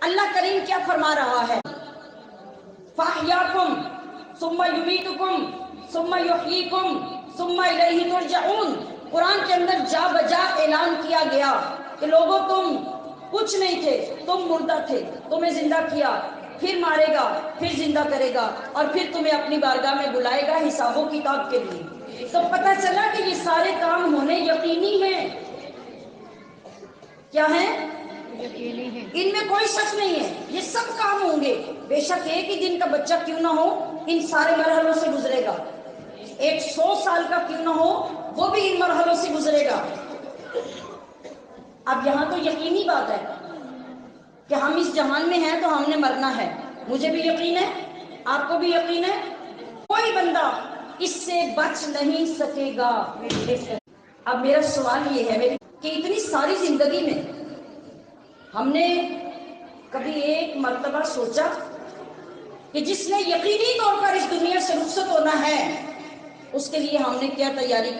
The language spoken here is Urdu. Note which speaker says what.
Speaker 1: اللہ کریم کیا فرما رہا ہے؟ فَأَحْيَاكُمْ ثُمَّ يُمِيتُكُمْ ثُمَّ يُحْيِيكُمْ ثُمَّ إِلَيْهِ تُرْجَعُونَ۔ قرآن کے اندر جا بجا اعلان کیا گیا کہ لوگوں تم کچھ نہیں تھے، تم مردہ تھے، تمہیں زندہ کیا، پھر مارے گا، پھر زندہ کرے گا، اور پھر تمہیں اپنی بارگاہ میں بلائے گا حساب و کتاب کے لیے۔ تو پتہ چلا کہ یہ سارے کام ہونے یقینی ہیں۔ کیا ہیں؟ یقینی ہیں، ان میں کوئی شک نہیں ہے، یہ سب کام ہوں گے۔ بے شک ایک ہی دن کا بچہ کیوں نہ ہو، ان سارے مرحلوں سے گزرے گا۔ 100 سال کا کیوں نہ ہو، وہ بھی ان مرحلوں سے گزرے گا۔ اب یہاں تو یقینی بات ہے کہ ہم اس جہان میں ہیں تو ہم نے مرنا ہے، مجھے بھی یقین ہے، آپ کو بھی یقین ہے، کوئی بندہ اس سے بچ نہیں سکے گا۔ اب میرا سوال یہ ہے کہ اتنی ساری زندگی میں ہم نے کبھی ایک مرتبہ سوچا کہ جس نے یقینی طور پر اس دنیا سے رخصت ہونا ہے، اس کے لیے ہم نے کیا تیاری کی؟